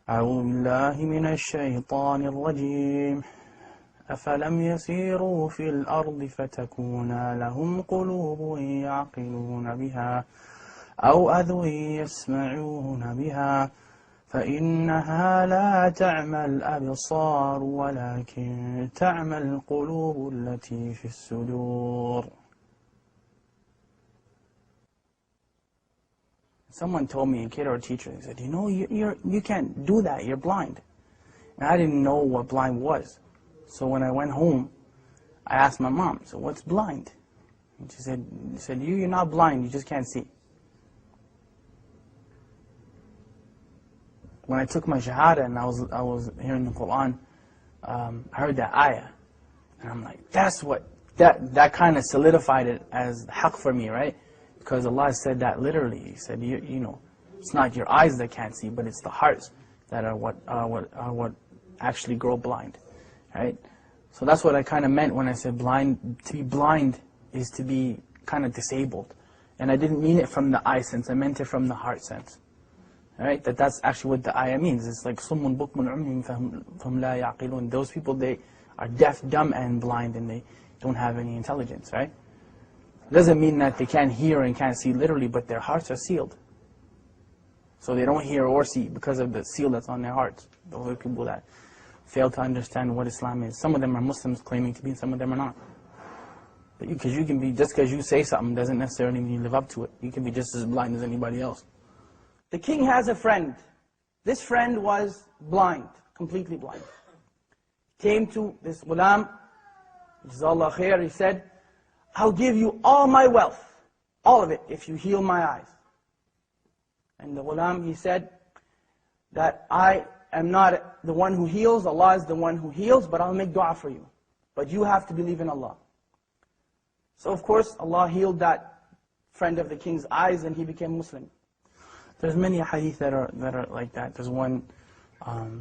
أعوذ بالله من الشيطان الرجيم أفلم يسيروا في الأرض فتكون لهم قلوب يعقلون بها أو أذن يسمعون بها فإنها لا تعمى الأبصار ولكن تعمى القلوب التي في الصدور. Someone told me, a kid or a teacher, they said, you know, you can't do that, you're blind. And I didn't know what blind was. So when I went home, I asked my mom, so what's blind? And she said, you're not blind, you just can't see. When I took my shahada and I was hearing the Quran, I heard that ayah. And I'm like, that kind of solidified it as haqq for me, right? Because Allah said that literally. He said, you know, it's not your eyes that can't see, but it's the hearts that are what actually grow blind, right? So that's what I kind of meant when I said blind. To be blind is to be kind of disabled. And I didn't mean it from the eye sense, I meant it from the heart sense. Right? That's actually what the ayah means. It's like صُمٌّ بُكْمٌ عُمْيٌ فَهُمْ لَا يَعْقِلُونَ. Those people, they are deaf, dumb, and blind, and they don't have any intelligence, right? It doesn't mean that they can't hear and can't see literally, but their hearts are sealed. So they don't hear or see because of the seal that's on their hearts. Those are people that fail to understand what Islam is. Some of them are Muslims claiming to be, some of them are not. But because you can be, just because you say something doesn't necessarily mean you live up to it. You can be just as blind as anybody else. The king has a friend. This friend was blind, completely blind. Came to this ghulam, Jazakallah khair, he said, I'll give you all my wealth, all of it, if you heal my eyes. And the ghulam, he said, that I am not the one who heals, Allah is the one who heals, but I'll make dua for you. But you have to believe in Allah. So of course, Allah healed that friend of the king's eyes and he became Muslim. There's many hadith that are like that. There's one,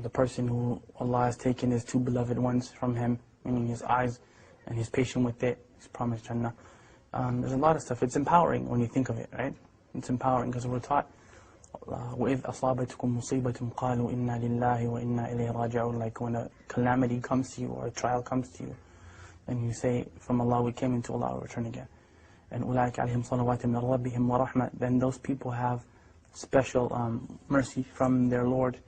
the person who Allah has taken his two beloved ones from him, meaning his eyes, and he's patient with it, he's promised Jannah. There's a lot of stuff. It's empowering when you think of it, right? It's empowering because we're taught, وَإِذْ أَصَابَتْكُمْ مُصِيبَةٌ قَالُوا إِنَّا لِلَّهِ وَإِنَّا إِلَيْهِ رَاجِعُونَ. Like when a calamity comes to you or a trial comes to you, and you say, from Allah we came, into Allah we return again. And أُولَٰئِكَ عَلَيْهِمْ صَلَوَاتٌ مِّن رَبِّهِمْ وَرَحْمَةٌ. Then those people have special mercy from their Lord.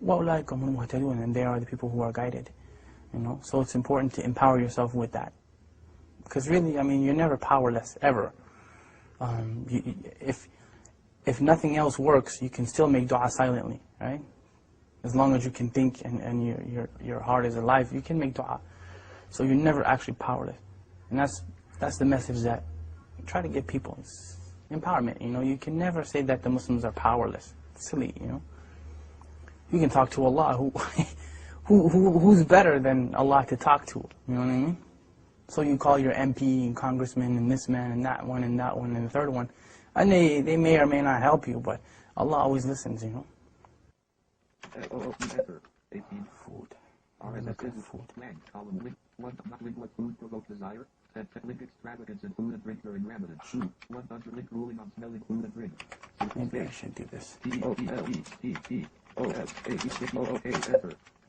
وَأُولَٰئِكَ هُمُ الْمُهْتَدُونَ. And they are the people who are guided. You know, so it's important to empower yourself with that. Because really, I mean, you're never powerless, ever. If nothing else works, you can still make dua silently, right? As long as you can think and your heart is alive, you can make dua. So you're never actually powerless. And that's the message that I try to give people. It's empowerment, you know. You can never say that the Muslims are powerless. It's silly, you know. You can talk to Allah, who's better than Allah to talk to, you know what I mean? So you call your MP and congressman and this man and that one and the third one, and they may or may not help you, but Allah always listens, you know. Food. Food. Food provoke desire. Link extravagance in food and drink during Ramadan. 100 link ruling on smelling food and drink. Maybe I should do this.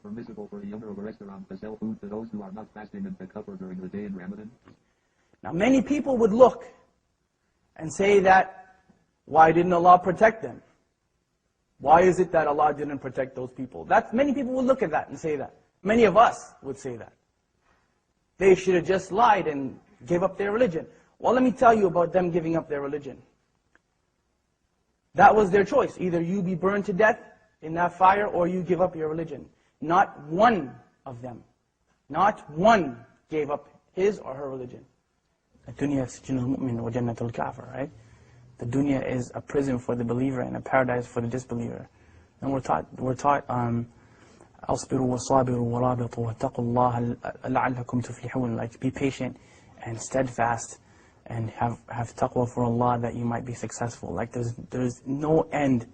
Permissible for the owner of a restaurant to sell food to those who are not fasting and takafur during the day in Ramadan. Now many people would look and say that, why didn't Allah protect them? Why is it that Allah didn't protect those people? Many people would look at that and say that. Many of us would say that. They should have just lied and gave up their religion. Well, let me tell you about them giving up their religion. That was their choice. Either you be burned to death in that fire or you give up your religion. Not one of them, not one gave up his or her religion. الدنيا سجن المؤمن وجنة الكافر, right? The dunya is a prison for the believer and a paradise for the disbeliever. And we're taught أصبروا وصابروا ورابطوا واتقوا الله لعلكم تفلحون. Like, be patient and steadfast and have taqwa for Allah that you might be successful. Like, there's no end.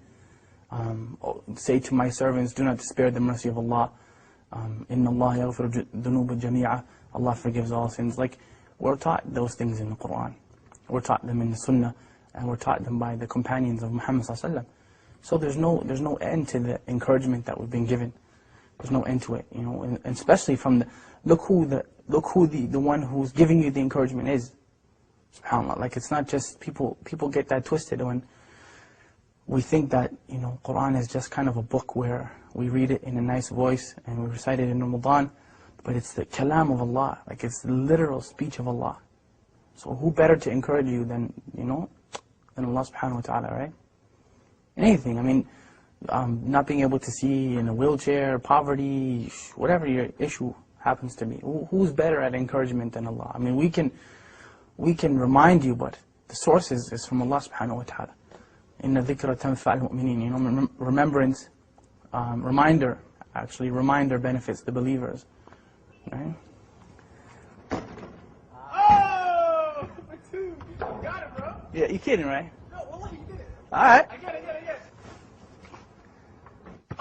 Say to my servants, do not despair the mercy of Allah. Inna Allah yaghfiru dhunuba jami'a. Allah forgives all sins. Like, we're taught those things in the Quran. We're taught them in the Sunnah, and we're taught them by the companions of Muhammad sallallahu alaihi wasallam. So there's no end to the encouragement that we've been given. There's no end to it, you know, and especially from look who the one who's giving you the encouragement is. SubhanAllah. Like, it's not just people get that twisted when we think that, you know, Quran is just kind of a book where we read it in a nice voice and we recite it in Ramadan, but it's the kalam of Allah, like it's the literal speech of Allah. So who better to encourage you than, you know, than Allah subhanahu wa ta'ala, right? Anything, I mean, not being able to see in a wheelchair, poverty, whatever your issue happens to be. Who's better at encouragement than Allah? I mean, we can remind you, but the source is from Allah subhanahu wa ta'ala. Inna dhikra tanfa'al mu'minin. You know, remembrance, reminder benefits the believers. Right? Oh! For two. You got it, bro. Yeah, you kidding, right? No, wallahi, you did it. Alright. I get it.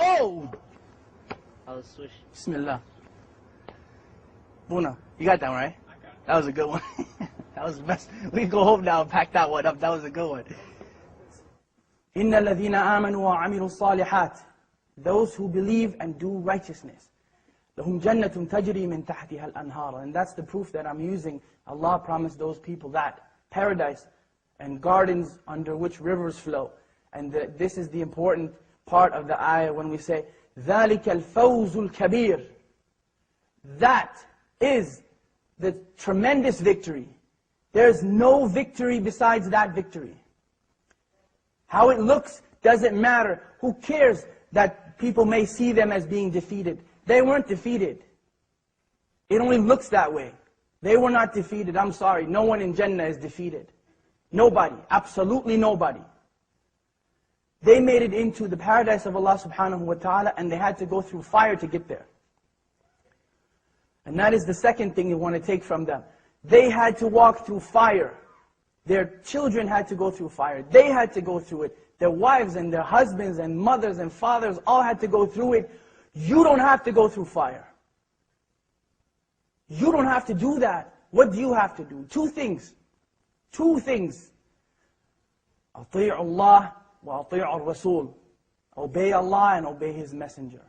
Oh! I'll switch. Bismillah. Buna, you got that one, right? I got it. That was a good one. That was the best. We can go home now and pack that one up. That was a good one. إِنَّ الَّذِينَ آمَنُوا وَعَمِلُوا الصَّالِحَاتِ. Those who believe and do righteousness. لَهُمْ جَنَّةٌ تَجْرِي مِنْ تَحْتِهَا الْأَنْهَارُ. And that's the proof that I'm using. Allah promised those people that. Paradise and gardens under which rivers flow. And this is the important part of the ayah when we say, ذَلِكَ الْفَوْزُ الْكَبِيرُ. That is the tremendous victory. There's no victory besides that victory. How it looks doesn't matter. Who cares that people may see them as being defeated? They weren't defeated. It only looks that way. They were not defeated. I'm sorry. No one in Jannah is defeated. Nobody. Absolutely nobody. They made it into the paradise of Allah subhanahu wa ta'ala, and they had to go through fire to get there. And that is the second thing you want to take from them. They had to walk through fire. Their children had to go through fire. They had to go through it. Their wives and their husbands and mothers and fathers all had to go through it. You don't have to go through fire. You don't have to do that. What do you have to do? Two things. Two things. أطيعوا الله وأطيعوا الرسول. Obey Allah and obey His Messenger.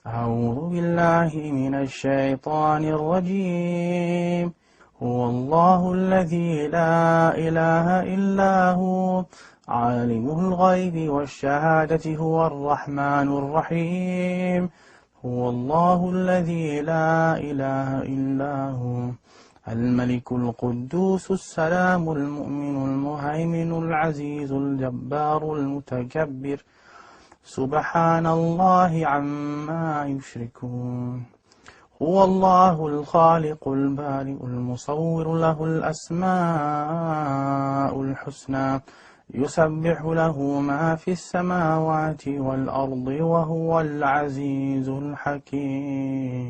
أعوذ بالله من الشيطان الرجيم هو الله الذي لا إله إلا هو عالم الغيب والشهادة هو الرحمن الرحيم هو الله الذي لا إله إلا هو الملك القدوس السلام المؤمن المهيمن العزيز الجبار المتكبر سبحان الله عما يشركون هو الله الخالق البارئ المصور له الأسماء الحسنى يسبح له ما في السماوات والأرض وهو العزيز الحكيم